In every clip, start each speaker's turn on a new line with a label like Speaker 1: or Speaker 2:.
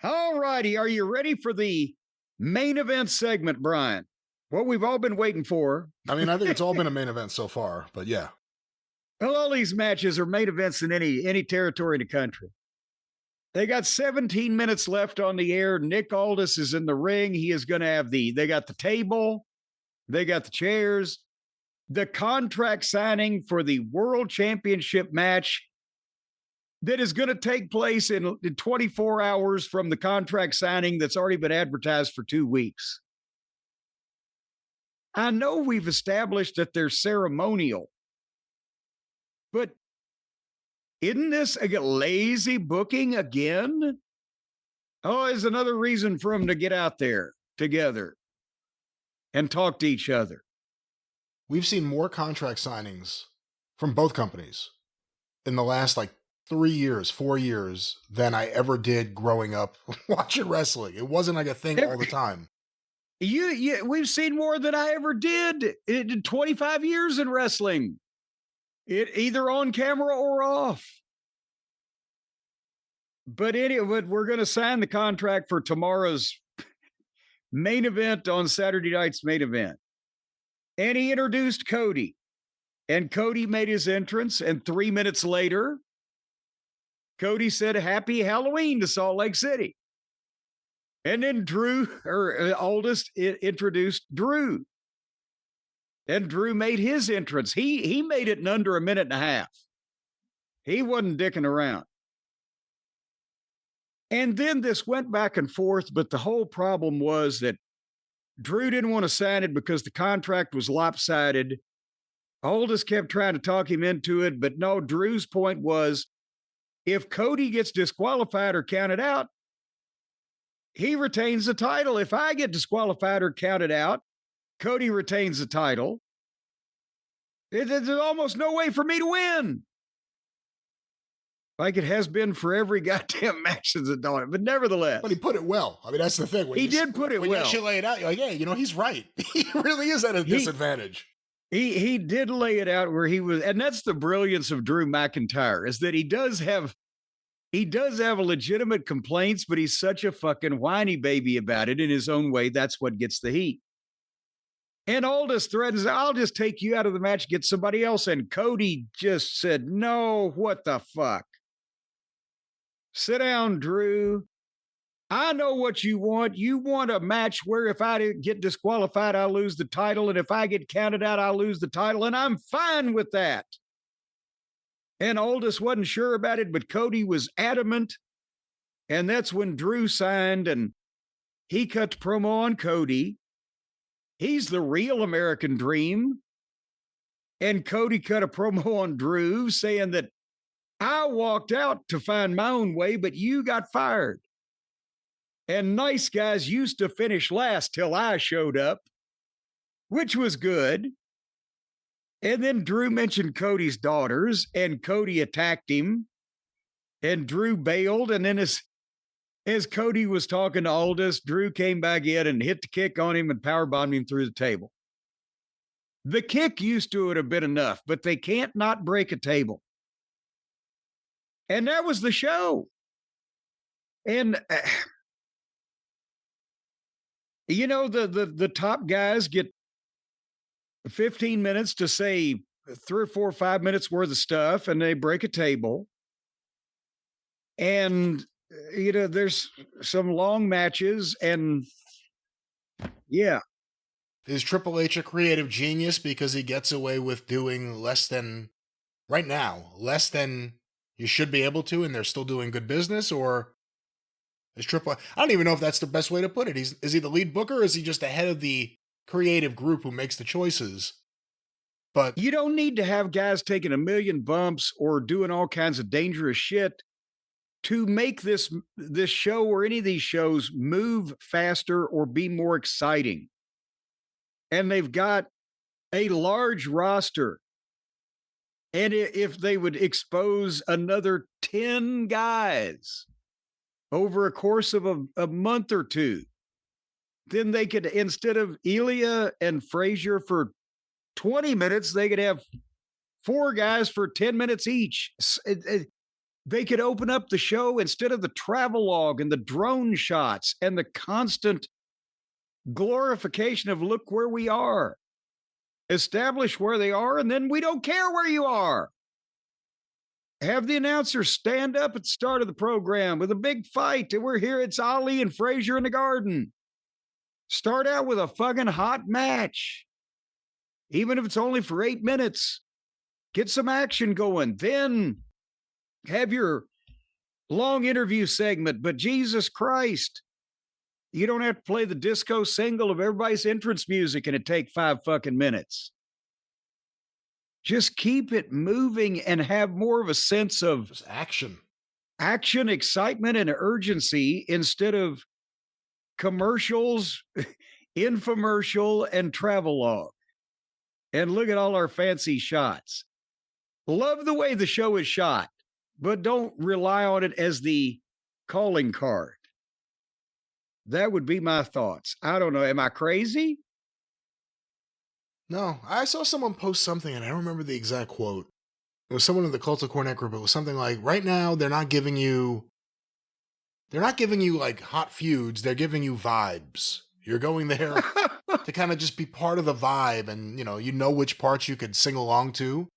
Speaker 1: All righty. Are you ready for the main event segment, Brian? What we've all been waiting for.
Speaker 2: I mean, I think it's all been a main event so far, but yeah.
Speaker 1: Well, all these matches are main events in any territory in the country. They got 17 minutes left on the air. Nick Aldis is in the ring. He is going to have they got the table, they got the chairs, the contract signing for the World Championship match that is going to take place in 24 hours from the contract signing that's already been advertised for 2 weeks. I know we've established that they're ceremonial, but isn't this a lazy booking again? Oh, it's another reason for them to get out there together and talk to each other.
Speaker 2: We've seen more contract signings from both companies in the last 3 years, 4 years than I ever did growing up watching wrestling. It wasn't like a thing all the time.
Speaker 1: We've seen more than I ever did in 25 years in wrestling. It either on camera or off. But anyway, we're going to sign the contract for tomorrow's main event on Saturday night's main event. And he introduced Cody. And Cody made his entrance. And 3 minutes later, Cody said, "Happy Halloween" to Salt Lake City. And then Aldis introduced Drew. And Drew made his entrance. He made it in under a minute and a half. He wasn't dicking around. And then this went back and forth, but the whole problem was that Drew didn't want to sign it because the contract was lopsided. Aldis kept trying to talk him into it, but no, Drew's point was, if Cody gets disqualified or counted out, he retains the title. If I get disqualified or counted out, Cody retains the title. There's almost no way for me to win. Like it has been for every goddamn match since the dawn. But nevertheless.
Speaker 2: But he put it well. I mean, that's the thing.
Speaker 1: He did put it well.
Speaker 2: When you actually lay it out, you're like, yeah, he's right. He really is at a disadvantage.
Speaker 1: He did lay it out where he was, and that's the brilliance of Drew McIntyre, is that he does have legitimate complaints, but he's such a fucking whiny baby about it in his own way. That's what gets the heat. And Aldis threatens, "I'll just take you out of the match, get somebody else." And Cody just said, "No, what the fuck? Sit down, Drew. I know what you want. You want a match where if I get disqualified, I lose the title. And if I get counted out, I lose the title. And I'm fine with that." And Aldis wasn't sure about it, but Cody was adamant. And that's when Drew signed, and he cut the promo on Cody. He's the real American dream. And Cody cut a promo on Drew saying that, "I walked out to find my own way, but you got fired. And nice guys used to finish last till I showed up," which was good. And then Drew mentioned Cody's daughters, and Cody attacked him, and Drew bailed. And then as Cody was talking to Aldis, Drew came back in and hit the kick on him and powerbombed him through the table. The kick used to it have been enough, but they can't not break a table. And that was the show. And the top guys get 15 minutes to say 3 or 4 or 5 minutes worth of stuff, and they break a table. And there's some long matches, and yeah.
Speaker 2: Is Triple H a creative genius because he gets away with doing less than you should be able to, and they're still doing good business? Or is I don't even know if that's the best way to put it. Is he the lead booker, or is he just the head of the creative group who makes the choices? But
Speaker 1: you don't need to have guys taking a million bumps or doing all kinds of dangerous shit to make this show or any of these shows move faster or be more exciting. And they've got a large roster. And if they would expose another 10 guys over a course of a month or two, then they could, instead of Ilya and Frazier for 20 minutes, they could have 4 guys for 10 minutes each. They could open up the show instead of the travelogue and the drone shots and the constant glorification of look where we are. Establish where they are, and then we don't care where you are. Have the announcer stand up at the start of the program with a big fight, and we're here. It's Ali and Frazier in the garden. Start out with a fucking hot match. Even if it's only for 8 minutes, get some action going. Then have your long interview segment. But Jesus Christ, you don't have to play the disco single of everybody's entrance music and it take 5 fucking minutes. Just keep it moving and have more of a sense of
Speaker 2: just action,
Speaker 1: excitement, and urgency instead of commercials, infomercial, and travelogue. And look at all our fancy shots. Love the way the show is shot, but don't rely on it as the calling card. That would be my thoughts. I don't know. Am I crazy?
Speaker 2: No, I saw someone post something, and I don't remember the exact quote. It was someone in the Cult of Cornette group. It was something like, right now, they're not giving you like hot feuds. They're giving you vibes. You're going there to kind of just be part of the vibe, and you know which parts you could sing along to.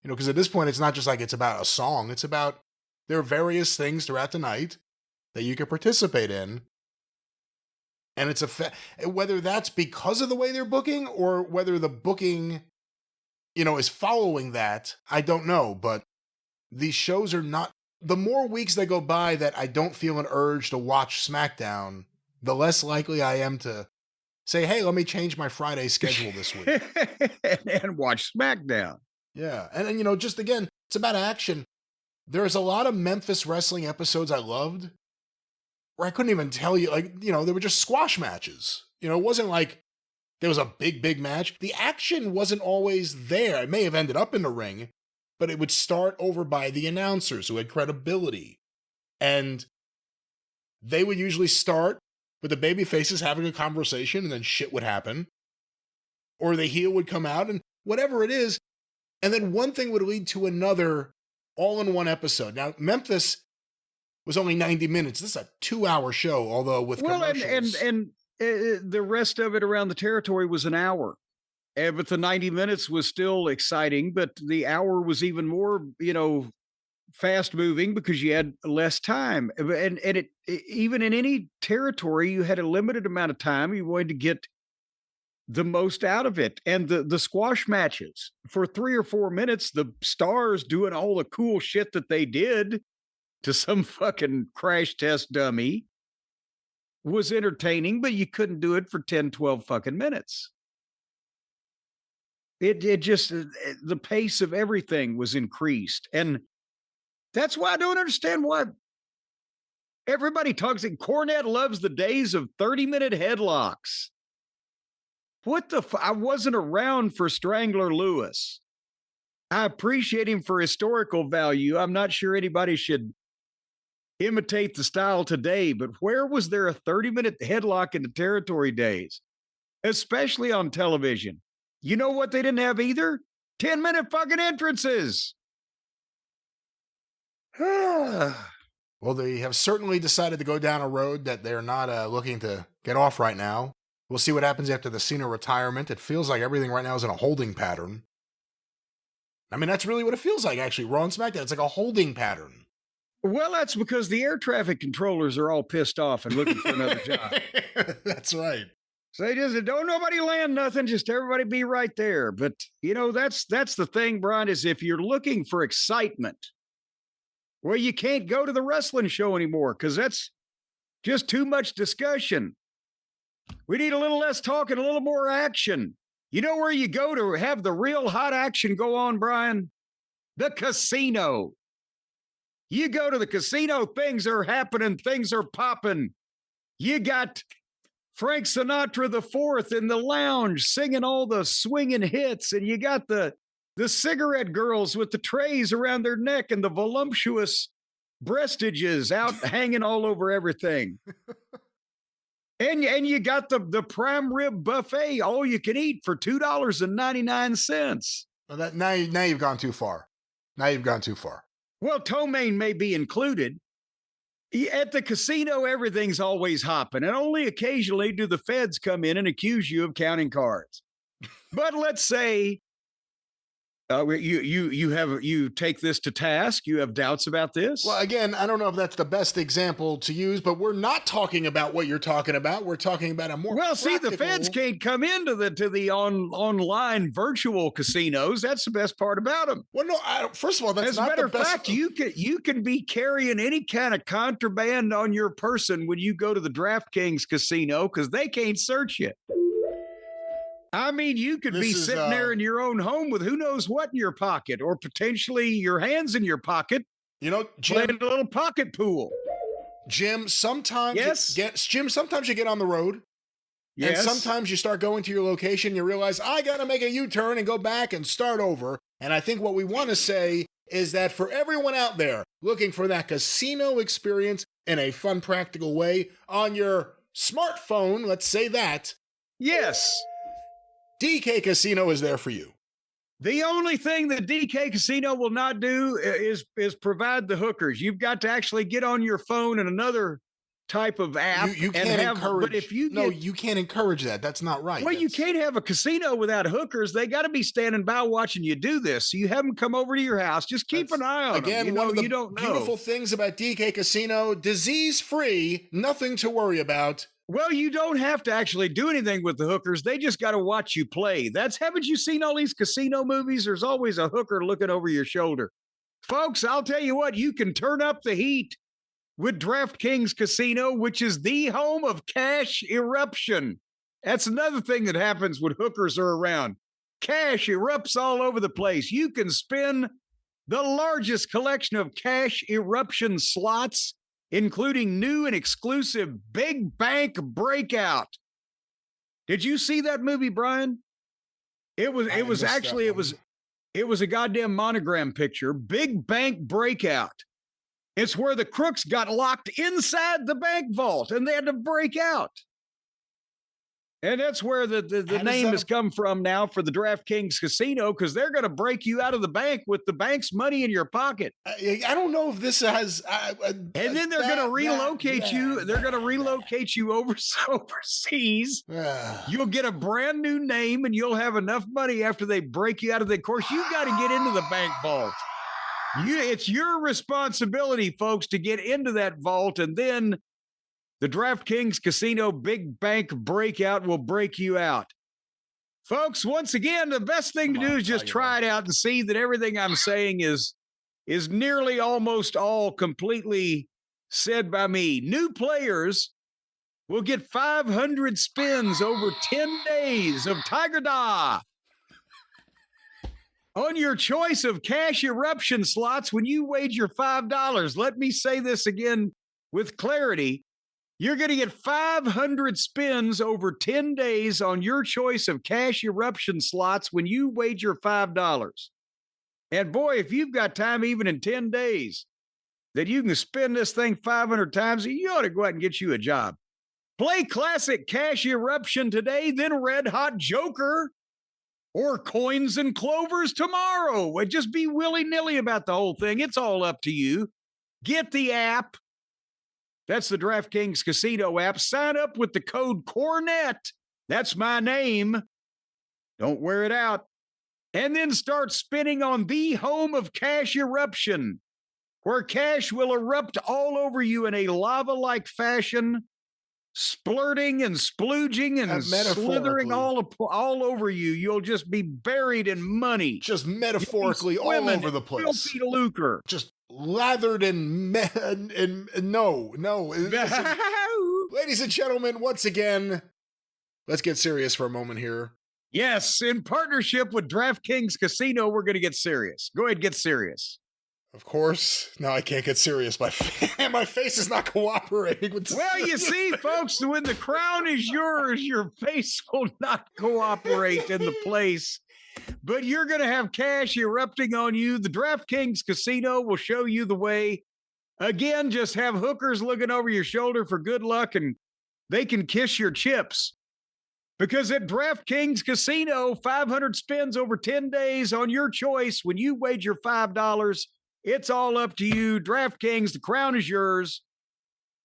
Speaker 2: Because at this point, it's not just like it's about a song. It's about there are various things throughout the night that you can participate in. And it's whether that's because of the way they're booking or whether the booking, is following that, I don't know. But these shows are not, the more weeks that go by that I don't feel an urge to watch SmackDown, the less likely I am to say, hey, let me change my Friday schedule this week.
Speaker 1: and watch SmackDown.
Speaker 2: Yeah. And just again, it's about action. There's a lot of Memphis wrestling episodes I loved. I couldn't even tell you, they were just squash matches. It wasn't like there was a big match. The action wasn't always there. It may have ended up in the ring, but it would start over by the announcers who had credibility. And they would usually start with the baby faces having a conversation, and then shit would happen. Or the heel would come out, and whatever it is, and then one thing would lead to another all in one episode. Now, Memphis was only 90 minutes. This is a 2-hour show, although with commercials.
Speaker 1: And the rest of it around the territory was an hour. But the 90 minutes was still exciting, but the hour was even more, fast moving because you had less time. And it even in any territory, you had a limited amount of time. You wanted to get the most out of it. And the squash matches for 3 or 4 minutes, the stars doing all the cool shit that they did to some fucking crash test dummy was entertaining, but you couldn't do it for 10, 12 fucking minutes. It just, the pace of everything was increased. And that's why I don't understand why everybody talks. Cornette loves the days of 30-minute headlocks. What the I wasn't around for Strangler Lewis. I appreciate him for historical value. I'm not sure anybody should imitate the style today, but where was there a 30-minute headlock in the territory days, especially on television? You know what they didn't have either? 10-minute fucking entrances.
Speaker 2: Well, they have certainly decided to go down a road that they're not looking to get off right now. We'll see what happens after the Cena retirement. It feels like everything right now is in a holding pattern. I mean, that's really what it feels like, actually. Raw and SmackDown, it's like a holding pattern.
Speaker 1: Well, that's because the air traffic controllers are all pissed off and looking for another job.
Speaker 2: That's right.
Speaker 1: So they just don't nobody land nothing, just everybody be right there. But, that's the thing, Brian, is if you're looking for excitement, well, you can't go to the wrestling show anymore because that's just too much discussion. We need a little less talk and a little more action. You know where you go to have the real hot action go on, Brian? The casino. You go to the casino, things are happening, things are popping. You got Frank Sinatra IV in the lounge singing all the swinging hits, and you got the cigarette girls with the trays around their neck and the voluptuous breastages out hanging all over everything. And you got the prime rib buffet, all you can eat for $2.99.
Speaker 2: Well, now you've gone too far. Now you've gone too far.
Speaker 1: Well, Tomaine may be included. At the casino, everything's always hopping, and only occasionally do the feds come in and accuse you of counting cards. But let's say you take this to task. You have doubts about this.
Speaker 2: Well, again, I don't know if that's the best example to use, but we're not talking about what you're talking about. We're talking about a more
Speaker 1: See, the feds can't come into the online virtual casinos. That's the best part about them.
Speaker 2: Well, no, first of all, that's
Speaker 1: as a
Speaker 2: not
Speaker 1: matter
Speaker 2: the
Speaker 1: of
Speaker 2: best.
Speaker 1: fact, you can be carrying any kind of contraband on your person when you go to the DraftKings casino because they can't search you. I mean, you could be sitting there in your own home with who knows what in your pocket, or potentially your hands in your pocket.
Speaker 2: Jim,
Speaker 1: playing a little pocket pool.
Speaker 2: Jim, sometimes sometimes you get on the road.
Speaker 1: Yes.
Speaker 2: And sometimes you start going to your location, you realize, I got to make a U-turn and go back and start over. And I think what we want to say is that for everyone out there looking for that casino experience in a fun, practical way on your smartphone, let's say that.
Speaker 1: Yes.
Speaker 2: DK Casino is there for you.
Speaker 1: The only thing that DK Casino will not do is provide the hookers. You've got to actually get on your phone and another type of app.
Speaker 2: You can't encourage.
Speaker 1: But if you
Speaker 2: you can't encourage that. That's not right.
Speaker 1: Well, you can't have a casino without hookers. They got to be standing by watching you do this. So you have them come over to your house. Just keep an eye on them.
Speaker 2: Again, one of the beautiful things about DK Casino, disease-free, nothing to worry about.
Speaker 1: Well, you don't have to actually do anything with the hookers. They just got to watch you play. Haven't you seen all these casino movies? There's always a hooker looking over your shoulder. Folks, I'll tell you what, you can turn up the heat with DraftKings Casino, which is the home of cash eruption. That's another thing that happens when hookers are around. Cash erupts all over the place. You can spin the largest collection of cash eruption slots, including new and exclusive Big Bank Breakout. Did you see that movie, Brian? It was a goddamn monogram picture. Big Bank Breakout. It's where the crooks got locked inside the bank vault and they had to break out. And that's where the name has come from now for the DraftKings Casino, because they're going to break you out of the bank with the bank's money in your pocket.
Speaker 2: I don't know if this has...
Speaker 1: and then they're going to relocate you. They're going to relocate you overseas. You'll get a brand new name and you'll have enough money after they break you out of the... Of course, you've got to get into the bank vault. It's your responsibility, folks, to get into that vault, and then the DraftKings Casino Big Bank Breakout will break you out. Folks, once again, the best thing to do is just try it out and see that everything I'm saying is nearly almost all completely said by me. New players will get 500 spins over 10 days of Tiger Da on your choice of cash eruption slots when you wager $5. Let me say this again with clarity. You're going to get 500 spins over 10 days on your choice of cash eruption slots when you wager $5. And boy, if you've got time even in 10 days that you can spin this thing 500 times, you ought to go out and get you a job. Play classic cash eruption today, then red hot joker or coins and clovers tomorrow. And just be willy-nilly about the whole thing. It's all up to you. Get the app. That's the DraftKings Casino app. Sign up with the code Cornette. That's my name. Don't wear it out. And then start spinning on the home of cash eruption, where cash will erupt all over you in a lava-like fashion, splurting and splooging and slithering all over you. You'll just be buried in money.
Speaker 2: Just metaphorically all over the place.
Speaker 1: Filthy lucre.
Speaker 2: Just lathered in no. Listen, ladies and gentlemen, once again, let's get serious for a moment here.
Speaker 1: Yes, in partnership with DraftKings Casino, we're going to get serious. Go ahead, get serious.
Speaker 2: Of course. No, I can't get serious. My face is not cooperating with
Speaker 1: Well, you see, folks, when the crown is yours, your face will not cooperate in the place. But you're going to have cash erupting on you. The DraftKings Casino will show you the way. Again, just have hookers looking over your shoulder for good luck, and they can kiss your chips. Because at DraftKings Casino, 500 spins over 10 days on your choice when you wager $5. It's all up to you. DraftKings, the crown is yours.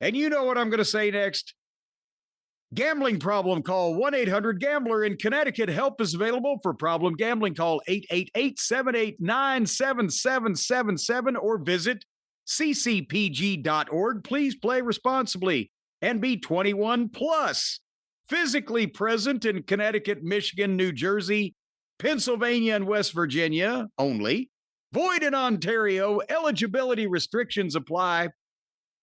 Speaker 1: And you know what I'm going to say next. Gambling problem, call 1-800-GAMBLER. In Connecticut, help is available for problem gambling. Call 888-789-7777 or visit ccpg.org. Please play responsibly and be 21 plus. Physically present in Connecticut, Michigan, New Jersey, Pennsylvania, and West Virginia only. Void in Ontario. Eligibility restrictions apply.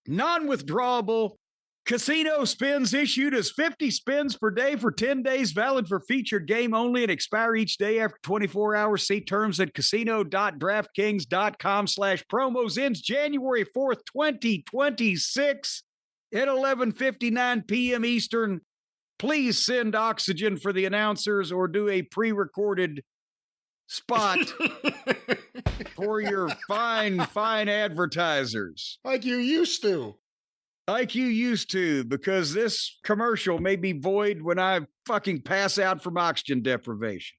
Speaker 1: Non-withdrawable. Casino spins issued as 50 spins per day for 10 days, valid for featured game only, and expire each day after 24 hours. See terms at casino.draftkings.com/promos. Ends January 4th, 2026 at 11:59 p.m. Eastern. Please send oxygen for the announcers or do a pre-recorded spot for your fine advertisers.
Speaker 2: Like you used to.
Speaker 1: Like you used to, because this commercial may be void when I fucking pass out from oxygen deprivation.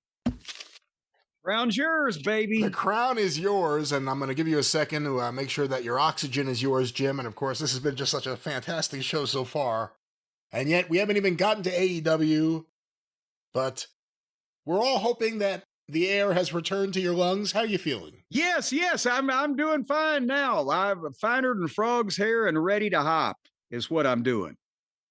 Speaker 1: Crown's yours, baby.
Speaker 2: The crown is yours, and I'm going to give you a second to make sure that your oxygen is yours, Jim. And of course, this has been just such a fantastic show so far. And yet, we haven't even gotten to AEW, but we're all hoping that the air has returned to your lungs. How are you feeling?
Speaker 1: Yes, I'm doing fine now. I'm finer than frog's hair and ready to hop is what I'm doing.